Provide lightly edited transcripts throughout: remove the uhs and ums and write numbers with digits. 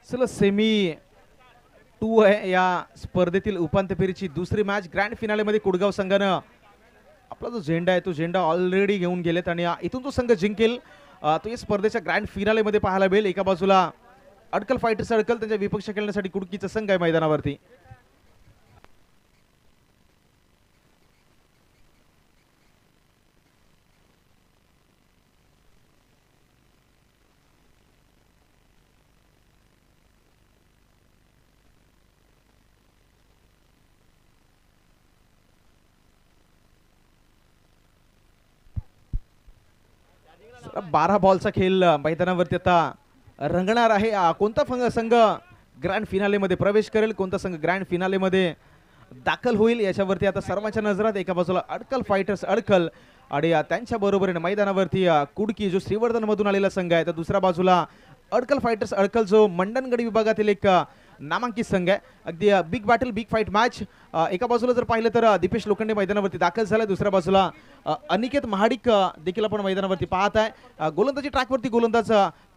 चला सेमी 2 आहे या स्पर्धेतील उपांत्य फेरीची दुसरी मॅच ग्रँड फिनालेमध्ये कुडगाव संघानं आपला जो झेंडा आहे तो झेंडा ऑलरेडी घेऊन गेलेत आणि इथून जो संघ जिंकेल तो या स्पर्धेच्या ग्रँड फिनालेमध्ये पाहायला मिळेल. एका बाजूला अडकल फायटर्स अडकल त्यांच्या विपक्ष खेळण्यासाठी कुडकीचा संघ आहे मैदानावरती. बारा बॉलचा खेळ मैदानावरती आता रंगणार आहे. कोणता संघ ग्रँड फिनालेमध्ये प्रवेश करेल, कोणता संघ ग्रँड फिनालेमध्ये दाखल होईल याच्यावरती आता सर्वांच्या नजरात. एका बाजूला अडकल फायटर्स अडकल आणि त्यांच्या बरोबरीने मैदानावरती कुडकी जो श्रीवर्धन मधून आलेला संघ आहे, तर दुसऱ्या बाजूला अडकल फायटर्स अडकल जो मंडणगड विभागातील एक नामांकित संघ आहे. अगदी big battle big fight match. एका बाजूला जर पाहिलं तर दीपेश लोखंडे मैदानावरती दाखल झालाय, दुसऱ्या बाजूला अनिकेत महाडिक देखील आपण मैदानावरती पाहत आहे. गोलंदाजी ट्रॅकवरती गोलंदाज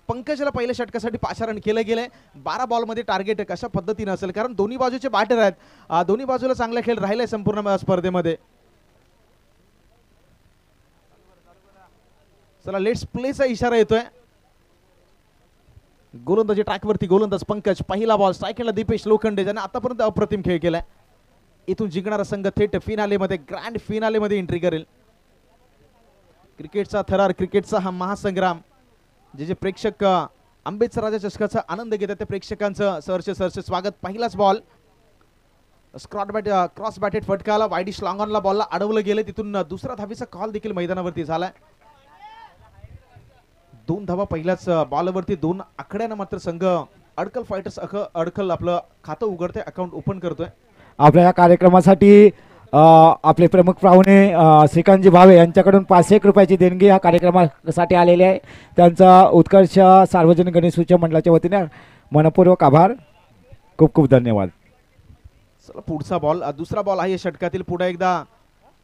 पंकजला पहिल्या षटकासाठी पाचारण केलं गेलंय. 12 बॉलमध्ये टार्गेट कशा पद्धतीने असेल, कारण दोन्ही बाजूचे बॅटर आहेत, दोन्ही बाजूला चांगला खेळ राहिलाय संपूर्ण स्पर्धेमध्ये. चला लेट्स प्लेचा इशारा येतोय. गोलंदाजी ट्रॅकवरती गोलंदाज पंकज, पहिला बॉल स्ट्राईकला दीपेश लोखंडे ज्याने आतापर्यंत अप्रतिम खेळ केलाय. इथून जिंकणारा संघ थेट फिनालेमध्ये ग्रँड फिनालेमध्ये एंट्री करेल. क्रिकेटचा थरार, क्रिकेटचा हा महासंग्राम, जे प्रेक्षक आंबेडकर राजा चषकाचा आनंद घेतात त्या प्रेक्षकांचं सहर्ष स्वागत. पहिलाच बॉल क्रॉस बॅटेड फटकाला वाईडिश लॉंगॉनला बॉलला अडवलं गेलं. तिथून दुसरा धावीचा कॉल देखील मैदानावरती झालाय. 2 धावा पहिल्याच बॉलवरती 2 आकड्यानं मात्र संघ अडकल फायटर्स अडकल आपलं खातं उघडतोय, अकाउंट ओपन करतोय. आपल्या या कार्यक्रमासाठी आपले प्रमुख पाहुणे श्रीकांतजी भावे यांच्याकडून 500 रुपयाची देणगी या कार्यक्रमासाठी आलेली आहे. त्यांचा उत्कर्ष सार्वजनिक गणेश उत्सव मंडळाच्या वतीने मनपूर्वक आभार. खूप खूप धन्यवाद. चला पुढचा बॉल, दुसरा बॉल आहे षटकातील. पुढे एकदा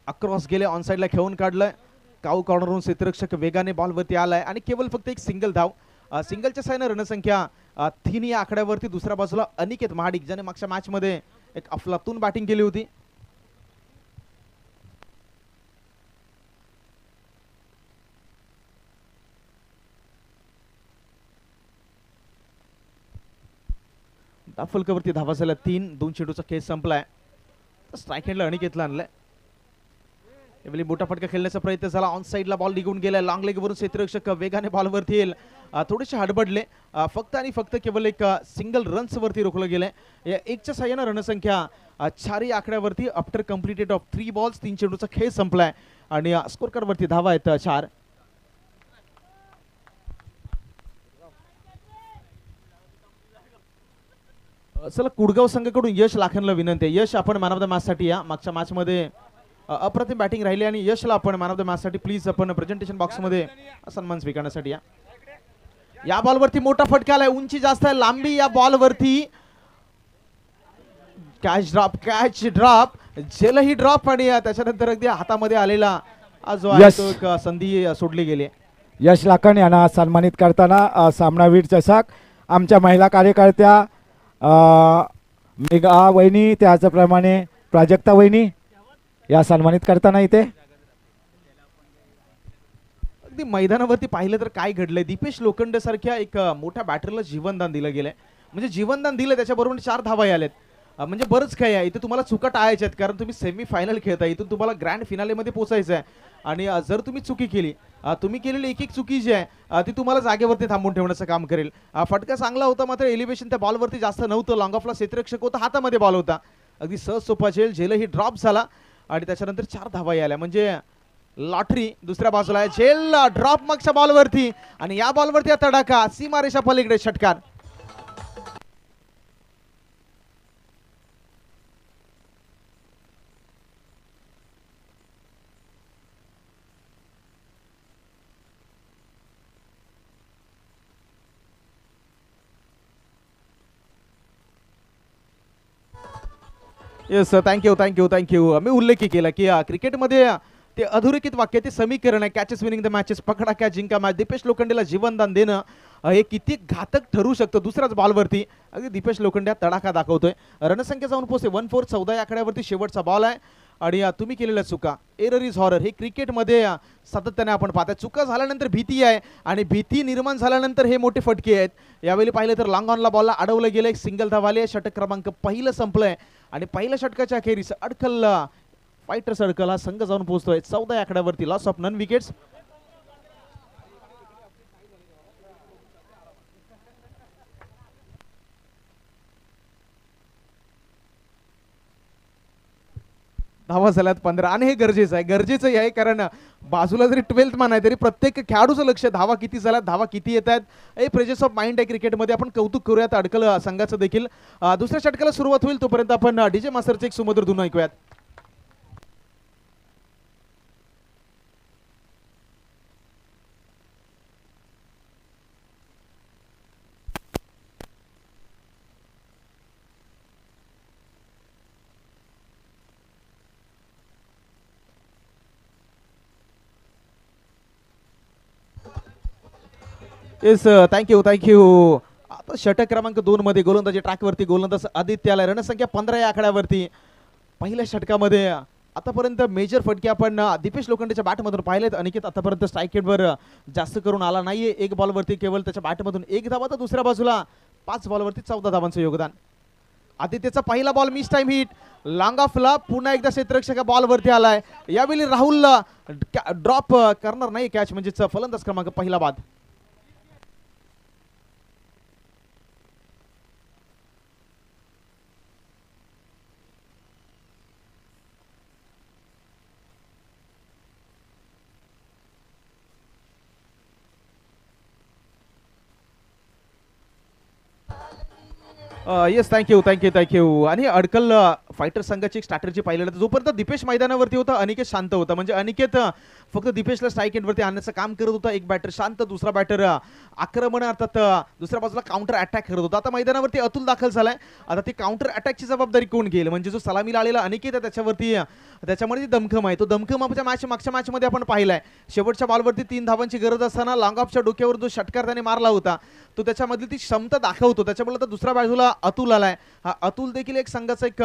अक्रॉस गेले, ऑन साईडला खेळून काढलंय. काऊ कॉर्नरवरून क्षेत्ररक्षक वेगाने बॉलवरती आलाय आणि केवळ फक्त एक सिंगल धाव. सिंगलच्या साहाय्याने रणसंख्या 3 या आकड्यावरती. दुसऱ्या बाजूला अनिकेत महाडिक ज्याने मागच्या मॅच मध्ये एक अफलातून बॅटिंग केली होती. फलकावरती धावा झाल्या 3. 2 चेंडूचा खेळ संपलाय. स्ट्राईक हँडला अनिकेतला आणलाय. यावेळी मोठा फटका खेळण्याचा प्रयत्न झाला, ऑन साईडला बॉल निघून गेला. लॉंग लेग वरून क्षेत्ररक्षक वेगाने बॉलवरती येईल. थोडेसे हडबडले, फक्त आणि फक्त केवळ एक सिंगल रन्स वरती रोखलं गेलंय. या 1च्या साह्यानं रणसंख्या 4 या आकड्यावरती आफ्टर कम्प्लिटेड ऑफ 3 बॉल्स. 3 चेंडूचा खेळ संपलाय आणि स्कोर कार्ड वरती धावा आहेत 4. चला कुडगाव संघाकडून यश लाखनला विनंती आहे. यश, आपण मॅन ऑफ द मॅच साठी या. मागच्या मॅच मध्ये अप्रतिम बॅटिंग राहिली आणि यशला आपण मॅन ऑफ द मॅच साठी प्लीज आपण प्रेझेंटेशन बॉक्स मध्ये सन्मान स्वीकारण्यासाठी या. या बॉलवरती मोठा फटका आलाय, उंची जास्त आहे, लांबी या बॉलवरती. कॅच ड्रॉप जेलही ड्रॉप आणि त्याच्यानंतर अगदी हातामध्ये आलेला जो आहे तो एक संधी सोडली गेली. यश लाखन यांना सन्मानित करताना सामनावीर चषक आमच्या महिला कार्यकर्त्या मेघा वहिनी, त्याचप्रमाणे प्राजक्ता वहिनी या सन्मानित करताना इथे. अगदी मैदानावरती पाहिलं तर काय घडलंय, दीपेश लोखंडे सारख्या एक मोठ्या बॅटरला जीवनदान दिलं गेलंय. म्हणजे जीवनदान दिलं, त्याच्याबरोबर 4 धावा आल्यात. म्हणजे बरंच काय आहे इथे. तुम्हाला चुका टाळायच्या आहेत, कारण तुम्ही सेमी फायनल खेळताय. इथून तुम्हाला ग्रँड फिनालेमध्ये पोहोचायचं आहे आणि जर तुम्ही चुकी केली, तुम्ही केलेली एक चुकी जी आहे ती तुम्हाला जागेवरती थांबून ठेवण्याचं काम करेल. फटका चांगला होता, मात्र एलिव्हेशन त्या बॉलवरती जास्त नव्हतं. लॉंग ऑफला क्षेत्ररक्षक होता, हातामध्ये बॉल होता. अगदी सहज सोपा झेलही ड्रॉप झाला आणि त्याच्यानंतर 4 धावा आल्या. म्हणजे लॉटरी दुसऱ्या बाजूला आहे. झेल ड्रॉप मागच्या बॉलवरती आणि या बॉलवरती तडाखा सीमारेषा पलीकडे षटकार. Yes, thank you. मी उल्लेख केला की क्रिकेटमध्ये ते अधोरेखित वाक्य, ते समीकरण आहे. कॅचेस विनिंग द मॅचेस, पकडा कॅच जिंका मॅच. दीपेश लोखंडेला जीवनदान देणं हे किती घातक ठरू शकतं दुसऱ्याच बॉलवरती. अगदी दीपेश लोखंडे तडाखा दाखवतोय. रणसंख्या जाऊन पोहोचते 1-4. 14 या आकड्यावरती शेवटचा बॉल आहे. आणि तुम्ही केलेल्या चुका, एरर इज हॉरर, हे क्रिकेटमध्ये सातत्याने आपण पाहताय. चुका झाल्यानंतर भीती आहे आणि भीती निर्माण झाल्यानंतर हे मोठे फटके आहेत. यावेळी पाहिलं तर लॉंग ऑनला बॉलला अडवलं गेलं, एक सिंगल धाव आली. षटक क्रमांक पहिलं संपलंय आणि पहिल्या षटकाच्या अखेरीस अडकल फायटर सर्कल हा संघ जाऊन पोहोचतोय 14 या आकड्यावरती. Loss of none wickets. धावा झाल्यात 15 आणि हे गरजेचं आहे. गरजेचं आहे कारण बाजूला जरी 12th मान आहे तरी प्रत्येक खेळाडूचं लक्ष धावा किती झाल्यात, धावा किती येत आहेत. हे प्रेजेस ऑफ माइंड आहे क्रिकेटमध्ये. आपण कौतुक करूयात अडकल संघाचं देखील. दुसऱ्या षटकाला सुरुवात होईल तोपर्यंत आपण डीजे मास्टरचे एक सुमधुर धून ऐकूयात. Yes, thank you. आता षटक क्रमांक 2 मध्ये गोलंदाजी ट्रॅकवरती गोलंदाज आदित्य आलाय. रणसंख्या 15 या आकड्यावरती. पहिल्या षटकामध्ये आतापर्यंत मेजर फटके आपण दीपेश लोखंडेच्या बॅटमधून पाहिलेत. अनिकेत आतापर्यंत स्ट्राईक रेटवर जास्त करून आला नाहीये. एक बॉलवरती केवळ त्याच्या बॅटमधून 1 धावा, तर दुसऱ्या बाजूला 5 बॉलवरती 14 धावांचं योगदान. आदित्यचा पहिला ball miss time hit, long ऑफला पुन्हा एकदा क्षेत्ररक्षक बॉलवरती आलाय. यावेळी राहुल ड्रॉप करणार नाही कॅच, म्हणजेच फलंदाज क्रमांक पहिला बाद. Yes, thank you. आणि अडकल फायटर संघाची एक स्ट्रॅटेजी पाहिलेलं तर जोपर्यंत दीपेश मैदानावरती होता अनिकेत शांत होता. म्हणजे अनिकेत फक्त दीपेशला स्ट्राईक एंडवरती आणण्याचं काम करत होता. एक बॅटर शांत, दुसरा बॅटर आक्रमण अर्थात दुसऱ्या बाजूला काउंटर अटॅक करत होता. आता मैदानावरती अतुल दाखल झालाय. आता ती काउंटर अटॅकची जबाबदारी कोण घेईल, म्हणजे जो सलामीला आलेला अनिकेत आहे त्याच्यावरती, त्याच्यामध्ये दमखम आहे. तो दमखम आपल्या मागच्या मॅचमध्ये आपण पाहिलाय. शेवटच्या बॉलवरती 3 धावांची गरज असताना लॉंग ऑफच्या डोक्यावर जो षटकार त्याने मारला होता तो त्याच्यामधली ती क्षमता दाखवतो. त्याच्यामुळे आता दुसऱ्या बाजूला अतुल आलाय. हा अतुल देखील एक संघाचा एक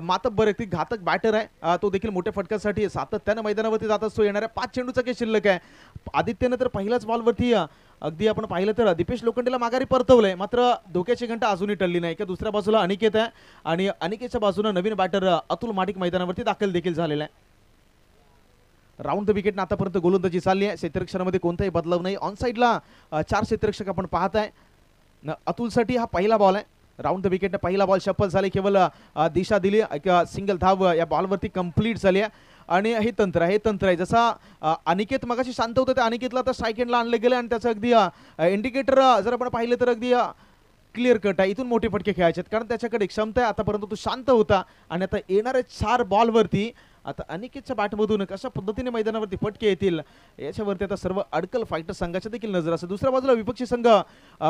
मातब्बर एक घातक बॅटर आहे. तो देखील मोठ्या फटक्यासाठी सातत्याने मैदानावरती जात असतो. येणाऱ्या 5 चेंडूचा काही शिल्लक आहे. आदित्यनं तर पहिल्याच बॉलवरती अगदी आपण पाहिलं तर दीपेश लोखंडेला माघारी परतवलंय. मात्र धोक्याची घंटा अजूनही टळली नाही. की दुसऱ्या बाजूला अनिकेत आहे आणि अनिकेतच्या बाजूने नवीन बॅटर अतुल माडिक मैदानावरती दाखल देखील झालेला आहे. राऊंड द विकेट आतापर्यंत गोलंदाजी चालली आहे. क्षेत्ररक्षणामध्ये कोणताही बदलाव नाही. ऑन साईडला 4 क्षेत्ररक्षक आपण पाहताय. अतुलसाठी हा पहिला बॉल आहे. राऊंड द विकेटने पहिला बॉल शफल झाले, केवळ दिशा दिली, एक सिंगल धाव या बॉलवरती कंप्लीट झाली आहे. आणि हे तंत्र आहे. जसा अनिकेत मगाशी शांत होतं त्या अनिकेतला आता स्ट्राईक एंडला आणलं गेलं आणि त्याचं अगदी इंडिकेटर जर आपण पाहिलं तर अगदी क्लिअर कट आहे. इथून मोठे फटके खेळायचे कारण त्याच्याकडे क्षमता आहे. आतापर्यंत तो शांत होता आणि आता येणाऱ्या 4 बॉलवरती आता अनिकेतच्या बॅटमधून कशा पद्धतीने मैदानावरती फटके येतील याच्यावरती आता सर्व अडकल फायटर संघाच्या देखील नजर असेल. दुसऱ्या बाजूला विपक्षी संघ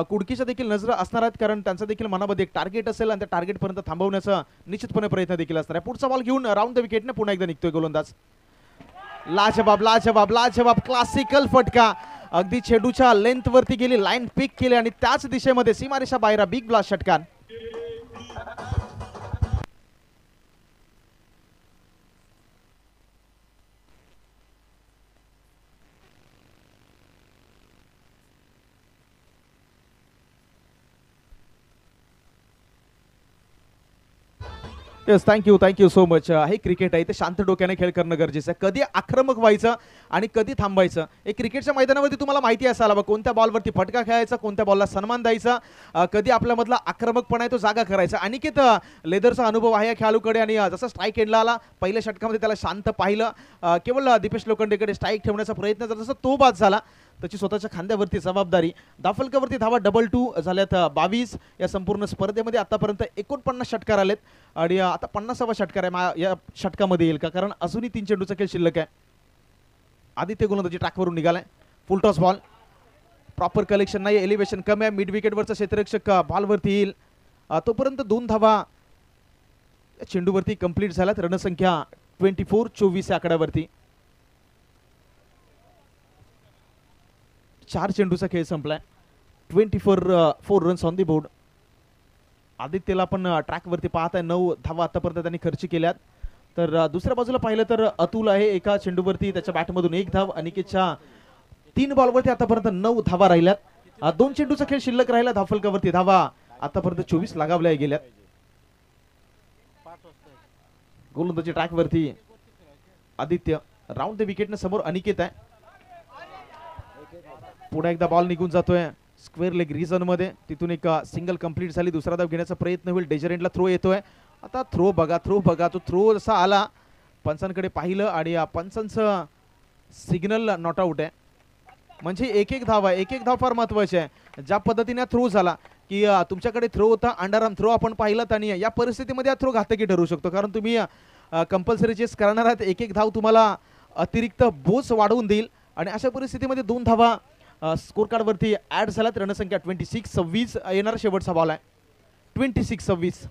कुडकीच्या देखील नजर असणार आहेत कारण त्यांचा देखील मनामध्ये एक टार्गेट असेल आणि त्या टार्गेटपर्यंत थांबवण्याचा निश्चितपणे प्रयत्न देखील असणार आहे. पुढचा बॉल घेऊन राऊंड द विकेटने पुन्हा एकदा निघतोय गोलंदाज. लाजवाब क्लासिकल फटका, अगदी चेंडूच्या लेंथ वरती गेली, लाईन पिक केली आणि त्याच दिशेमध्ये सीमारेषा बाहेर बिग ब्लास्ट षटकार. Yes, thank you so much. हे क्रिकेट आहे, ते शांत डोक्याने खेळ करणं गरजेचं आहे. कधी आक्रमक व्हायचं आणि कधी थांबायचं. एक क्रिकेटच्या मैदानावरती तुम्हाला माहिती असायला हवं कोणत्या बॉलवरती फटका खेळायचा, कोणत्या बॉलला सन्मान द्यायचा, कधी आपल्यामधला आक्रमकपणा आहे तो जागा करायचा. अनिकेत लेदरचा अनुभव आहे या खेळाडूकडे आणि जसा स्ट्राईक एंडला आला पहिल्या षटकामध्ये त्याला शांत पाहिलं, केवळ दीपेश लोखंडेकडे स्ट्राईक ठेवण्याचा प्रयत्न झाला. जसा तो बाद झाला त्याची स्वतःच्या खांद्यावरती जबाबदारी. दाफलकावरती धावा 2-2 झाल्यात 22 या संपूर्ण स्पर्धेमध्ये. आतापर्यंत 49 षटकार आलेत आणि आता 50वा षटकार आहे या षटकामध्ये येईल का, कारण अजूनही 3 चेंडूचा खेळ शिल्लक आहे. आदित्य गोलंदाजी ट्रॅकवरून निघालाय. Full toss ball, proper collection नाही, एलिव्हेशन कमी आहे. मिड विकेटवरचा क्षेत्ररक्षक बॉलवरती येईल तोपर्यंत 2 धावा चेंडूवरती कंप्लीट झाल्यात. रणसंख्या 24 या आकड्यावरती. 4 चेंडूचा खेळ संपलाय. 4 रन्स ऑन दी बोर्ड. आदित्यला पण ट्रॅकवरती पाहत आहे. 9 धावा आतापर्यंत त्यांनी खर्च केल्यात. तर दुसऱ्या बाजूला पाहिलं तर अतुल आहे एका चेंडूवरती त्याच्या बॅटमधून 1 धाव. अनिकेतच्या 3 बॉलवरती आतापर्यंत 9 धावा राहिल्यात. 2 चेंडूचा खेळ शिल्लक राहिला. धावफलकावरती धावा आतापर्यंत 24 लगावल्या गेल्यात. गोलंदाजी ट्रॅकवरती आदित्य. राऊंड द विकेटने समोर अनिकेत आहे. पुढे एकदा बॉल निघून जातोय स्क्वेअर लेग रिजन मध्ये. तिथून एक सिंगल कंप्लीट झाली. दुसरा धाव घेण्याचा प्रयत्न होईल. डेजर एंडला थ्रो येतोय. आता थ्रो बघा तो थ्रो जसा आला पंचांकडे पाहिलं आणि पंचांचं सिग्नल नॉट आउट आहे. म्हणजे एक एक धाव आहे. एक एक धाव फार महत्वाची आहे. ज्या पद्धतीने थ्रो झाला की तुमच्याकडे थ्रो होता अंडरआर्म थ्रो आपण पाहिलात आणि या परिस्थितीमध्ये हा थ्रो घातकी ठरू शकतो. कारण तुम्ही कंपल्सरी चेस करणार आहात. एक एक धाव तुम्हाला अतिरिक्त बोज वाढवून देईल आणि अशा परिस्थितीमध्ये 2 धावा स्कोर कार्डवरती ऍड झाल्यात. रणसंख्या 26-26. येणारा शेवटचा बॉल आहे. 26-26.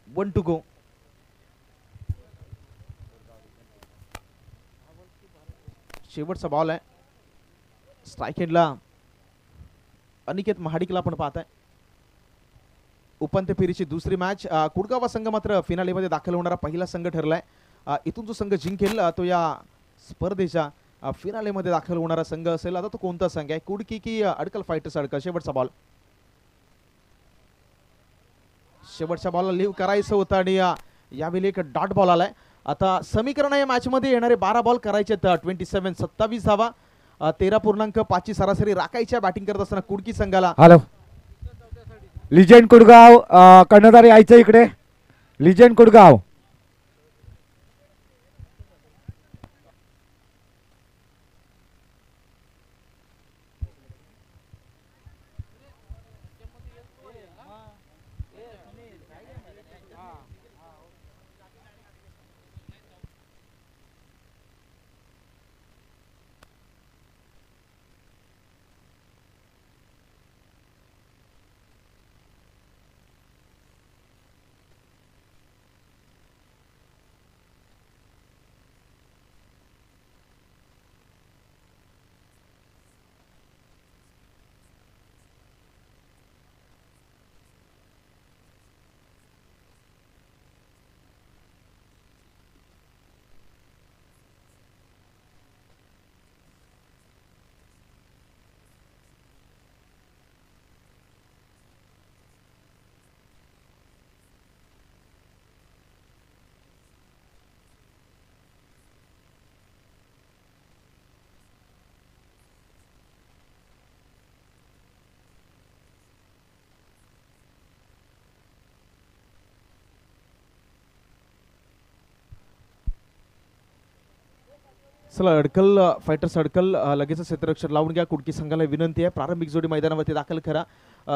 1 to go. शेवटचा बॉल आहे. स्ट्राईक एंडला अनिकेत महाडिकला आपण पाहताय. उपांत्य फेरीची दुसरी मॅच. कुडगाव संघ मात्र फिनालेमध्ये दाखल होणारा पहिला संघ ठरलाय. इथून जो संघ जिंकेल तो या स्पर्धेच्या फिनालेमध्ये दाखल होणारा संघ असेल. आता तो कोणता संघ आहे? कुडकी की अडकल फायटर्स अडकल? शेवटचा बॉल. शेवटच्या बॉलला लिव्ह करायचं होतं आणि यावेळी एक डॉट बॉल आलाय. आता समीकरण या मॅच मध्ये येणारे 12 बॉल करायचे 27 धावा. 13.5 ची सरासरी राखायच्या बॅटिंग करत असताना कुडकी संघाला. हॅलो लिजेंड कुडगाव कर्णधार यायचं इकडे. लिजेंड कुडगाव. चला अडकल फायटर्स अडकल लगेच क्षेत्ररक्षण लावून घ्या. कुडकी संघाला विनंती आहे प्रारंभिक जोडी मैदानावरती दाखल करा.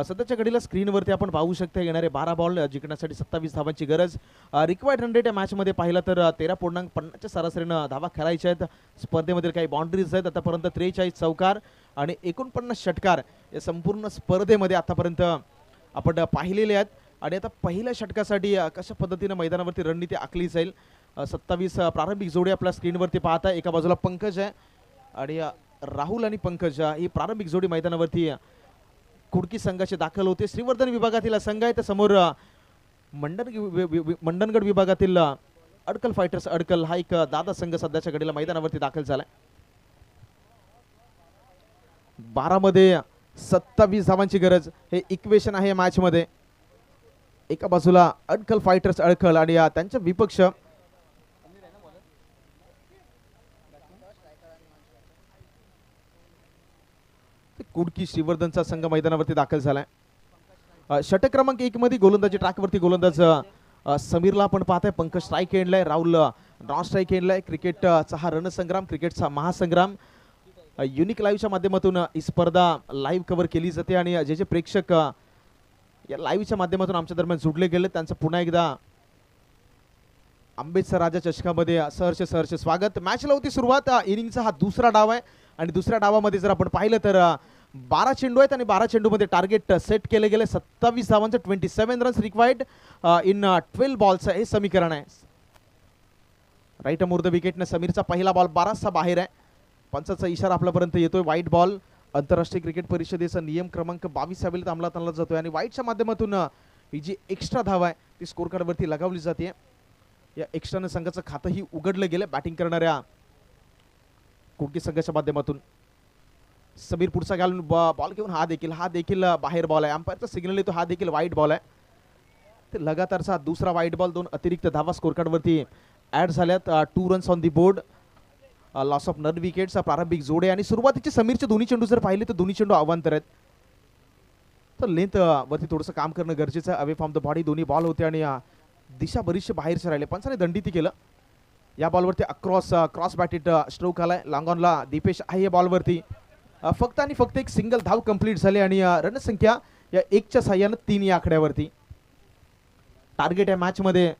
सध्याच्या घडीला स्क्रीनवरती आपण पाहू शकता येणारे 12 बॉल जिंकण्यासाठी 27 धावांची गरज. रिक्वायर्ड रन रेट या मॅचमध्ये पाहिलं तर 13.50च्या सरासरीनं धावा खेळायच्या आहेत. स्पर्धेमध्ये काही बाउंड्रीज आहेत आतापर्यंत. 43 चौकार आणि 49 षटकार या संपूर्ण स्पर्धेमध्ये आतापर्यंत आपण पाहिलेले आहेत. आणि आता पहिल्या षटकासाठी कशा पद्धतीने मैदानावरती रणनीती आखली जाईल. 27 प्रारंभिक जोडी आपल्या स्क्रीनवरती पाहता. एका बाजूला पंकज आहे आणि राहुल आणि पंकज ही प्रारंभिक जोडी मैदानावरती कुडकी संघाचे दाखल होते. श्रीवर्धन विभागातील संघ आहे. समोर मंडणगड विभागातील अडकल फायटर्स अडकल हा एक दादा संघ सध्याच्या घडीला मैदानावरती दाखल झालाय. 12 मध्ये 27 धावांची गरज हे इक्वेशन आहे मॅच मध्ये. एका बाजूला अडकल फायटर्स अडकल आणि त्यांच्या विपक्ष कुडकी श्रीवर्धनचा संघ मैदानावरती दाखल झालाय. षटक क्रमांक 1 मध्ये गोलंदाजी ट्रॅकवरती गोलंदाज समीरला आपण पाहताय. पंकज स्ट्राईक एंडलाय. राहुल नॉन स्ट्राईक एंडलाय. क्रिकेटचा हा रणसंग्राम क्रिकेटचा महासंग्राम युनिक लाईव्हच्या माध्यमातून ही स्पर्धा लाईव्ह कव्हर केली जाते आणि जे प्रेक्षक या लाईव्हच्या माध्यमातून आमच्या दरम्यान जुडले गेले त्यांचं पुन्हा एकदा आंबेडकर राजा चषकामध्ये सहर्ष स्वागत. मॅचला होती सुरुवात. इनिंगचा हा दुसरा डाव आहे आणि दुसऱ्या डावामध्ये जर आपण पाहिलं तर 12 चेंडू आहेत आणि 12 चेंडूमध्ये टार्गेट सेट केले गेले. 27 धावांचं 27 रन्स रिक्वायर्ड इन 12 बॉल्स हे समीकरण आहे. राईट अमोर द विकेटने समीरचा पहिला बॉल 12चा बाहेर आहे. पंचाचा इशारा आपल्यापर्यंत येतोय. व्हाईट बॉल आंतरराष्ट्रीय क्रिकेट परिषदेचा नियम क्रमांक 22 वेळेत अंमलात आणला जातोय आणि व्हाईटच्या माध्यमातून ही जी एक्स्ट्रा धाव आहे ती स्कोर कार्डवरती लगावली जाते. या एक्स्ट्राने संघाचं खातंही उघडलं गेलं बॅटिंग करणाऱ्या कुडकी संघाच्या माध्यमातून. समीर पुढचा घालून बॉल घेऊन हा देखील बाहेर बॉल आहे. अंपायरचा सिग्नल येतो, हा देखील वाईट बॉल आहे. ते लगातारचा दुसरा वाईट बॉल, 2 अतिरिक्त धावा स्कोर कार्डवरती ऍड झाल्यात. 2 runs on the board, loss of none विकेट्सचा प्रारंभिक जोड आहे आणि सुरुवातीचे समीरचे दोन्ही चेंडू जर पाहिले तर दोन्ही चेंडू अवांतर आहेत. तर लेंथ वरती थोडंसं काम करणं गरजेचं आहे. अवे फ्रॉम द बॉडी दोन्ही बॉल होते आणि दिशा बरीचशे बाहेरचे राहिले. पंचाने दंडिती केलं. या बॉलवरती क्रॉस बॅटेड स्ट्रोक आलाय. लाँगॉनला दीपेश आहे या बॉलवरती. फक्त आणि फक्त एक सिंगल धाव कंप्लीट झाले आणि रणसंख्या या 1च्या साह्यानं 3 या आकड्यावरती. टार्गेट आहे मॅच मध्ये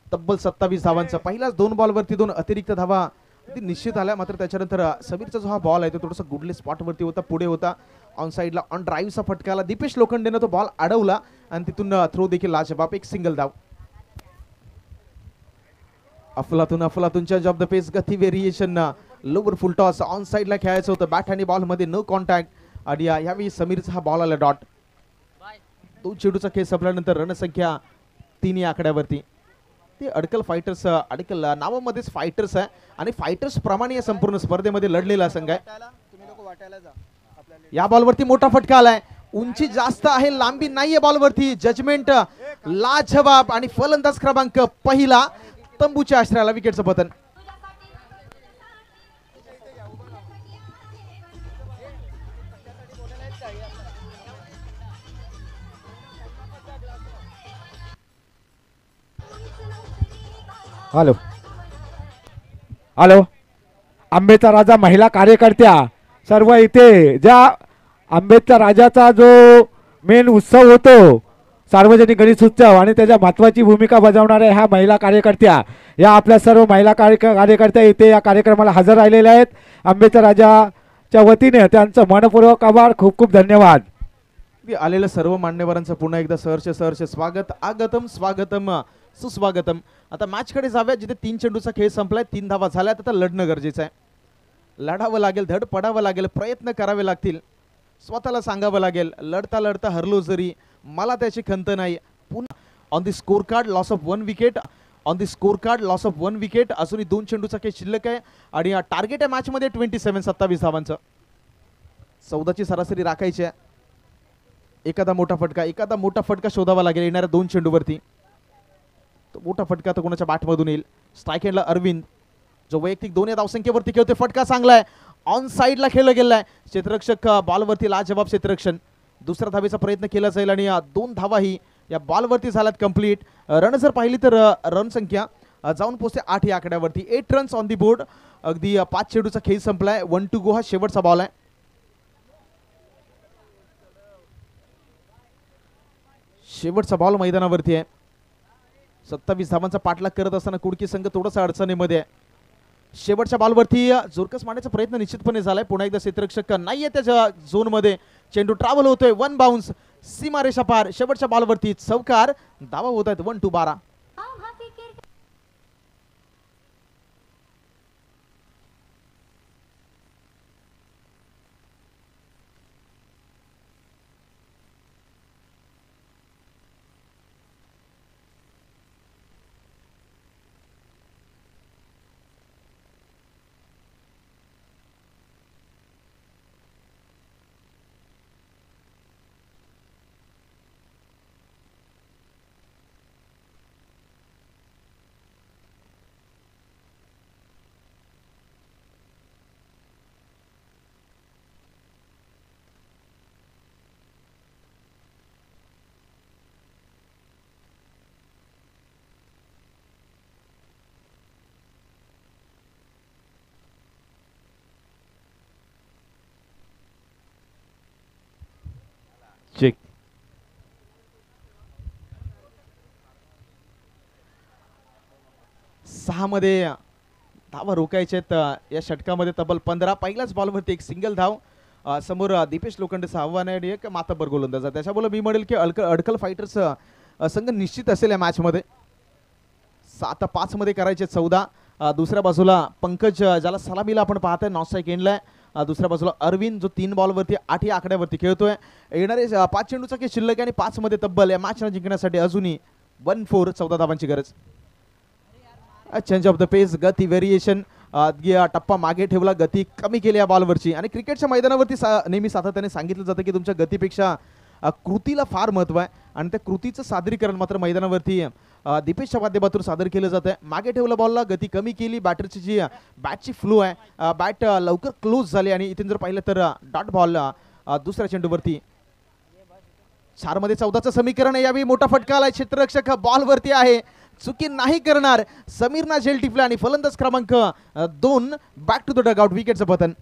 तब्बल 27 धावांचा. पहिल्याच 2 बॉलवरती 2 अतिरिक्त धावा निश्चित आल्या. मात्र त्याच्यानंतर समीरचा जो हा बॉल आहे तो थोडासा गुडले स्पॉटवरती होता, पुढे होता. ऑन साईडला ऑन ड्राईव्हचा फटका आला. दीपेश लोखंडेनं तो बॉल अडवला आणि तिथून थ्रो देखील लाजबाब, एक सिंगल धाव. अफलातूनच्या जॉब द पेस गती variation lower full toss on साईडला खेळायचं होतं. बॅट आणि बॉल मध्ये नो कॉन्टॅक्ट आणि यावेळी समीरचा हा बॉल आला डॉट. 2 चेंडूचा खेळ संपल्यानंतर रणसंख्या 3 या आकड्यावरती. ते अडकल फायटर्स, अडकल नावामध्येच फायटर्स आहे आणि फायटर्स प्रमाणे या संपूर्ण स्पर्धेमध्ये लढलेला संघ आहे. या बॉलवरती मोठा फटका आलाय. उंची जास्त आहे, लांबी नाहीये बॉलवरती. जजमेंट लाजवाब आणि फलंदाज क्रमांक पहिला तंबूच्या आश्रयाला विकेटचं पतन. हॅलो हॅलो आंबेचा राजा महिला कार्यकर्त्या सर्व इथे. ज्या आंबेच्या राजाचा जो मेन उत्सव होतो सार्वजनिक गणेश उत्सव आणि त्याच्या महत्त्वाची भूमिका बजावणाऱ्या ह्या महिला कार्यकर्त्या, या आपल्या सर्व महिला कार्यकर्त्या इथे या कार्यक्रमाला हजर राहिलेल्या आहेत. आंबेच्या राजाच्या वतीने त्यांचं मनपूर्वक आभार, खूप खूप धन्यवाद. आलेल्या सर्व मान्यवरांचं पुन्हा एकदा सहर्ष स्वागत. आगतम स्वागतम सुस्वागतम. आता मॅच कडे जाऊया जिथे 3 चेंडूचा खेळ संपलाय, 3 धावा झाल्यात. आता लढणं गरजेचं आहे. लढावं लागेल, धड पडावं लागेल, प्रयत्न करावे लागतील. स्वतःला सांगावं लागेल लढता लढता हरलो जरी मला त्याची खंत नाही. पुन्हा on the score card loss of 1 wicket, on the score card loss of 1 wicket. अजूनही 2 चेंडूचा खेळ शिल्लक आहे आणि टार्गेट आहे मॅच मध्ये 27 धावांचं. 14ची सरासरी राखायची आहे. एखादा मोठा फटका शोधावा लागेल येणाऱ्या 2 चेंडूवरती. तो मोठा फटका तर कोणाच्या बॅटमधून येईल. स्ट्राईक हँडला अरविंद जो वैयक्तिक 2 या धावसंख्येवरती खेळतोय. फटका चांगला आहे, ऑन साईडला खेळला गेलाय. क्षेत्ररक्षक बॉलवरती लाजवाब क्षेत्ररक्षण. दुसऱ्या धावेचा प्रयत्न केला जाईल आणि 2 धावाही या बॉलवरती झाल्यात कंप्लीट. रन जर पाहिली तर रन संख्या जाऊन पोहोचते 8 या आकड्यावरती. 8 रन्स ऑन दी बोर्ड. अगदी 5 चेंडूचा खेळ संपलाय. 1 to go हा शेवटचा बॉल आहे. शेवटचा बॉल मैदानावरती आहे. 27 धावांचा पाठलाग करत असताना कुडकी संघ थोडासा अडचणीमध्ये आहे. शेवटच्या बॉलवरती जोरकस मारण्याचा प्रयत्न निश्चितपणे झालाय. पुन्हा एकदा क्षेत्ररक्षक नाहीये त्याच्या झोन मध्ये. चेंडू ट्रॅव्हल होतोय. 1 बाउन्स, सीमारेषा पार. शेवटच्या बॉलवरती चौकार. धावा होत आहेत 1 to 12. चेक. सहा मध्ये धावा रोखायचेत या षटकामध्ये. तब्बल 15. पहिल्याच बॉलवरती एक सिंगल धाव. समोर दीपेश लोखंडेचं आव्हान आहे आणि एक मातब्बर गोलंदाज. त्याच्यामुळे मी म्हणेल की अडकल फायटर्स संघ निश्चित असेल या मॅच मध्ये. 7-5 मध्ये करायचे 14 दुसऱ्या बाजूला पंकज ज्याला सलामीला आपण पाहतोय नॉन स्ट्राईक एंडला आहे. दुसऱ्या बाजूला अरविंद जो 3 बॉलवरती 8 या आकड्यावरती खेळतोय. येणारे 5 चेंडूचा खेळ शिल्लक आणि 5 मध्ये तब्बल या मॅच जिंकण्यासाठी अजूनही 1-4 14 धावांची गरज. चेंज ऑफ द पेस, गती व्हेरिएशन, टप्पा मागे ठेवला, गती कमी केली या बॉलवरची. आणि क्रिकेटच्या मैदानावरती नेहमी सातत्याने सांगितलं जातं की तुमच्या गतीपेक्षा कृतीला फार महत्व आहे आणि त्या कृतीचं सादरीकरण मात्र मैदानावरती दीपेशच्या माध्यमातून सादर केलं जातं. मागे ठेवलं बॉलला, गती कमी केली, बॅटरची जी बॅटची फ्लो आहे, बॅट लवकर क्लोज झाली आणि इथून जर पाहिलं तर डॉट बॉल दुसऱ्या चेंडूवरती. 4 मध्ये 14चं समीकरण आहे. यावेळी मोठा फटका आलाय, क्षेत्ररक्षक बॉलवरती आहे, चुकी नाही करणार. समीरना झेल टिपला आणि फलंदाज क्रमांक 2 बॅक टू द डगआउट, विकेटचं पतन.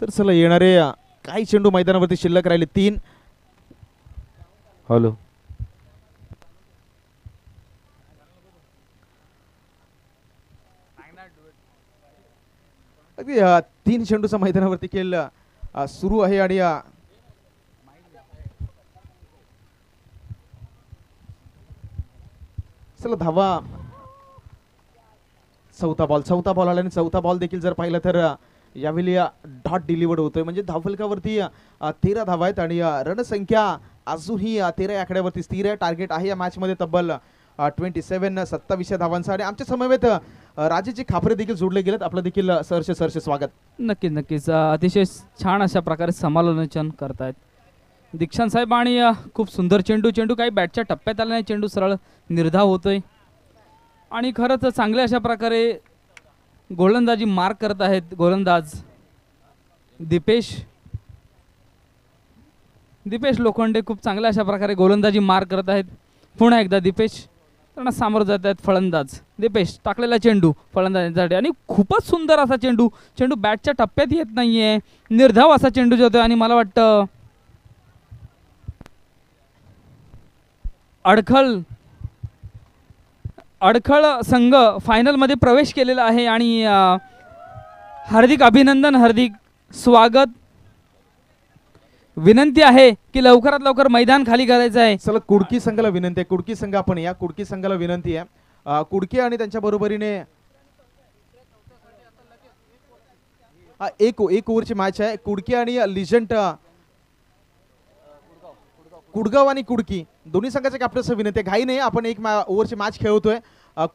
तर चला येणारे काही चेंडू मैदानावरती शिल्लक राहिले 3. हॅलो अगदी 3 चेंडूचा मैदानावरती खेळ सुरू आहे आणि चला धावा. चौथा बॉल आला आणि चौथा बॉल देखील जर पाहिलं तर यावेळी डॉट डिलिव्हर्ड होतोय. म्हणजे धावफलकावरती 13 धावा आहेत आणि रणसंख्या अजूनही 13 आकड्यावरती स्थिर आहे. टार्गेट आहे या मॅच मध्ये तब्बल 27 धावांचा. आणि आमच्या समवेत राजेची खापरे देखील जोडले गेलेत. आपलं देखील सरसे स्वागत. नक्कीच अतिशय छान अशा प्रकारे समालोचन करतायत दीक्षांत साहेब. आणि खूप सुंदर चेंडू काही बॅटच्या टप्प्यात आला नाही, चेंडू सरळ निर्धाव होतोय आणि खरंच चांगल्या अशा प्रकारे गोलंदाजी मार्क करत आहेत गोलंदाज दीपेश लोखंडे. खूप चांगल्या अशा प्रकारे गोलंदाजी मार्क करत आहेत. पुन्हा एकदा दीपेश त्यांना सामोरं जात आहेत फलंदाज दीपेश. टाकलेला चेंडू फलंदाजांसाठी आणि खूपच सुंदर असा चेंडू बॅटच्या टप्प्यात येत नाहीये, निर्धाव असा चेंडू जातोय. आणि मला वाटतं अडखळ संघ फायनलमध्ये प्रवेश केलेला आहे आणि हार्दिक अभिनंदन, हार्दिक स्वागत. विनंती आहे की लवकरात लवकर मैदान खाली करायचं आहे. चला कुडकी संघाला विनंती आहे, कुडकी संघ आपण या कुडकी संघाला विनंती आहे. कुडकी आणि त्यांच्या बरोबरीने एक ओव्हरची मॅच आहे. कुडकी आणि लिजंट कुडगाव आणि कुडकी दोन्ही संघाच्या कॅप्टन्सला विनंती आहे, घाई नाही, आपण एक ओव्हरची मॅच खेळतोय.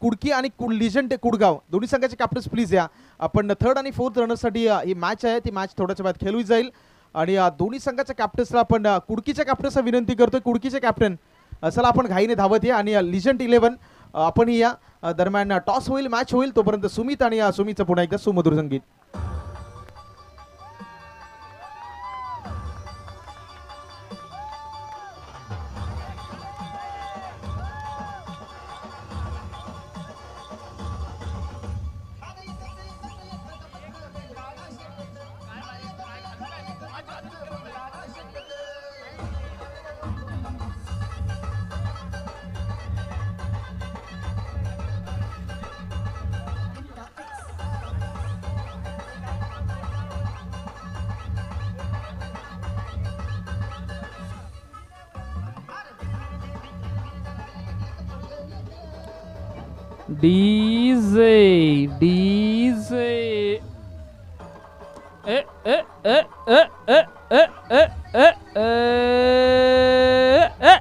कुडकी आणि लिजंट कुडगाव दोन्ही संघाचे कॅप्टन्स प्लीज या. आपण 3rd आणि 4th रनर्ससाठी ही मॅच आहे, ती मॅच थोड्याच्या वेळात खेळली जाईल. आणि दोन्ही संघाच्या कॅप्टन्सला आपण कुडकीच्या कॅप्टन्सला विनंती करतोय, कुडकीचे कॅप्टन चला आपण घाईने धावत या. आणि लिजंट 11 आपण या. दरम्यान टॉस होईल, मॅच होईल, तोपर्यंत सुमित आणि सुमितचं पुन्हा एकदा सुमधुर संगीत. डीजे ए ए ए ए ए ए ए ए ए